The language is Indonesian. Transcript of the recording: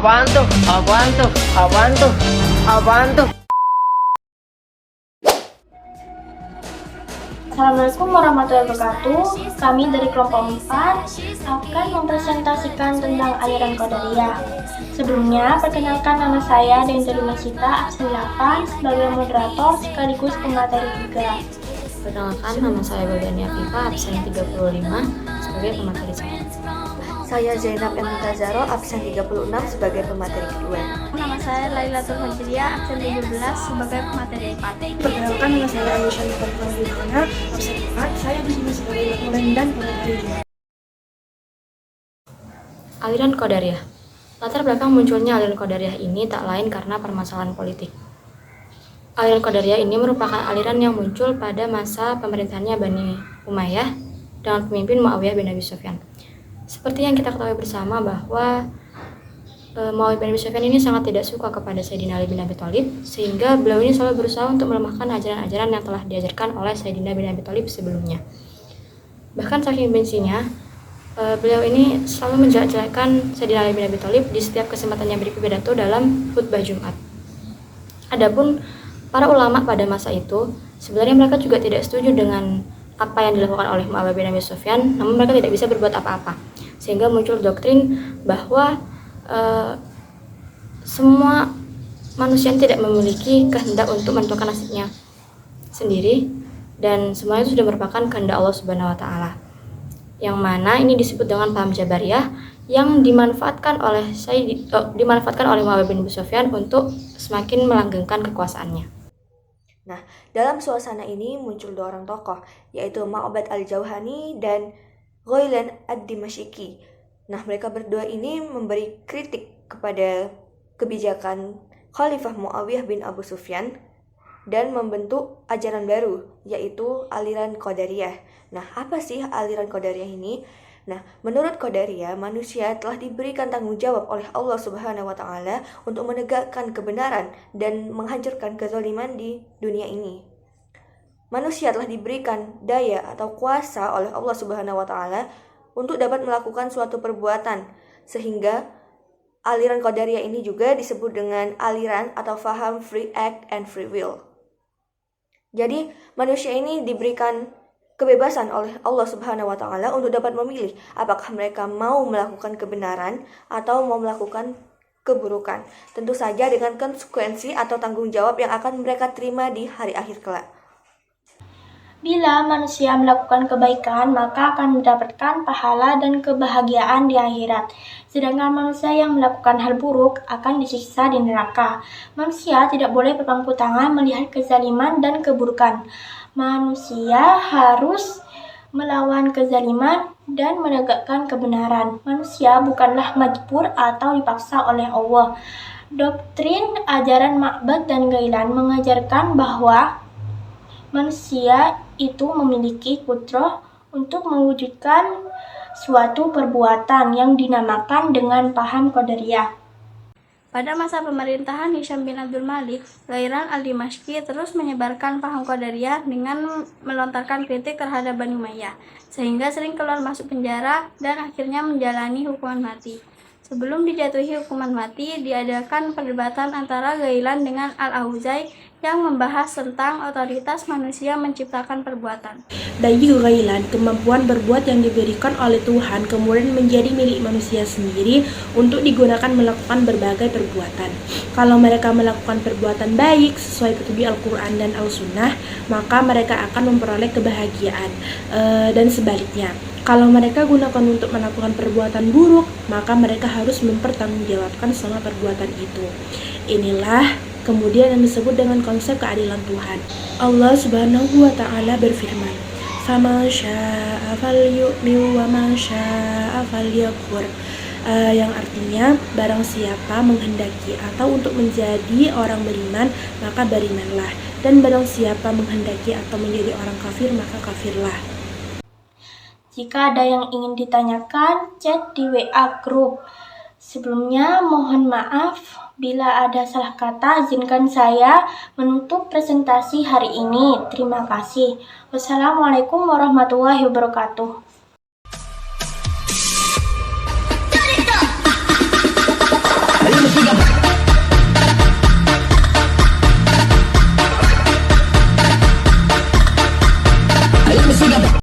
Apaan tuh? Apaan tuh? Apaan tuh? Apaan tuh? Assalamualaikum warahmatullahi wabarakatuh. Kami dari kelompok 4 akan mempresentasikan tentang aliran Qadariyah. Sebelumnya, perkenalkan nama saya Dendri Masita, absen 8 sebagai moderator sekaligus pemateri juga. Perkenalkan, nama saya Baldania Viva, absen 35 sebagai pemateri saya. Saya Zainab M. Tazaro, absen 36 sebagai pemateri kedua. Nama saya Lailatul Fajriah, absen 17 sebagai pemateri 4. Perkenalkan, nama saya Aisyah Nurul Yudhana, absen 4. Saya di sini sebagai makmurin dan pemateri 2. Aliran Qadariyah. Latar belakang munculnya aliran Qadariyah ini tak lain karena permasalahan politik. Aliran Qadariyah ini merupakan aliran yang muncul pada masa pemerintahannya Bani Umayyah dengan pemimpin Muawiyah bin Abi Sufyan. Seperti yang kita ketahui bersama bahwa Muawiyah bin Abi Sufyan ini sangat tidak suka kepada Sayyidina Ali bin Abi Thalib, sehingga beliau ini selalu berusaha untuk melemahkan ajaran-ajaran yang telah diajarkan oleh Sayyidina bin Abi Thalib sebelumnya. Bahkan saking bencinya, beliau ini selalu menjelek-jelekan Sayyidina Ali bin Abi Thalib di setiap kesempatannya berpidato dalam khutbah Jumat. Adapun para ulama pada masa itu, sebenarnya mereka juga tidak setuju dengan apa yang dilakukan oleh Muawiyah bin Abi Sufyan, namun mereka tidak bisa berbuat apa-apa. Sehingga muncul doktrin bahwa semua manusia tidak memiliki kehendak untuk menentukan nasibnya sendiri, dan semuanya itu sudah merupakan kehendak Allah Subhanahu wa taala. Yang mana ini disebut dengan paham Jabariyah yang dimanfaatkan oleh Muawiyah bin Abi Sufyan untuk semakin melanggengkan kekuasaannya. Nah, dalam suasana ini muncul dua orang tokoh, yaitu Ma'bad al-Jauhani dan Ghailan ad-Dimashqi. Nah, mereka berdua ini memberi kritik kepada kebijakan Khalifah Muawiyah bin Abu Sufyan dan membentuk ajaran baru, yaitu aliran Qadariyah. Nah, apa sih aliran Qadariyah ini? Nah, menurut Qadariyah, manusia telah diberikan tanggung jawab oleh Allah Subhanahu wa taala untuk menegakkan kebenaran dan menghancurkan kezaliman di dunia ini. Manusia telah diberikan daya atau kuasa oleh Allah Subhanahu wa taala untuk dapat melakukan suatu perbuatan, sehingga aliran Qadariyah ini juga disebut dengan aliran atau faham free act and free will. Jadi, manusia ini diberikan kebebasan oleh Allah Subhanahu wa taala untuk dapat memilih apakah mereka mau melakukan kebenaran atau mau melakukan keburukan. Tentu saja dengan konsekuensi atau tanggung jawab yang akan mereka terima di hari akhir kelak. Bila manusia melakukan kebaikan, maka akan mendapatkan pahala dan kebahagiaan di akhirat. Sedangkan manusia yang melakukan hal buruk akan disiksa di neraka. Manusia tidak boleh berpangku tangan melihat kezaliman dan keburukan. Manusia harus melawan kezaliman dan menegakkan kebenaran. Manusia bukanlah majbur atau dipaksa oleh Allah. Doktrin ajaran Ma'bad dan Ghailan mengajarkan bahwa manusia itu memiliki kudrah untuk mewujudkan suatu perbuatan yang dinamakan dengan paham Qadariyah. Pada masa pemerintahan Hisham bin Abdul Malik, Ghailan al-Dimashqi terus menyebarkan paham Qadariyah dengan melontarkan kritik terhadap Bani Umayyah, sehingga sering keluar masuk penjara dan akhirnya menjalani hukuman mati. Sebelum dijatuhi hukuman mati, diadakan perdebatan antara Ghailan dengan Al-Auzai yang membahas tentang otoritas manusia menciptakan perbuatan. Bagi Ghailan, kemampuan berbuat yang diberikan oleh Tuhan kemudian menjadi milik manusia sendiri untuk digunakan melakukan berbagai perbuatan. Kalau mereka melakukan perbuatan baik sesuai petunjuk Al-Quran dan Al-Sunnah, maka mereka akan memperoleh kebahagiaan, dan sebaliknya. Kalau mereka gunakan untuk melakukan perbuatan buruk, maka mereka harus mempertanggungjawabkan semua perbuatan itu. Inilah kemudian yang disebut dengan konsep keadilan Tuhan. Allah Subhanahu wa taala berfirman, "Faman syaa'a falyu'min wa man syaa'a falyakfur." Yang artinya barang siapa menghendaki atau untuk menjadi orang beriman, maka berimanlah, dan barang siapa menghendaki atau menjadi orang kafir, maka kafirlah. Jika ada yang ingin ditanyakan, chat di WA Group. Sebelumnya, mohon maaf bila ada salah kata. Izinkan saya menutup presentasi hari ini. Terima kasih. Wassalamualaikum warahmatullahi wabarakatuh.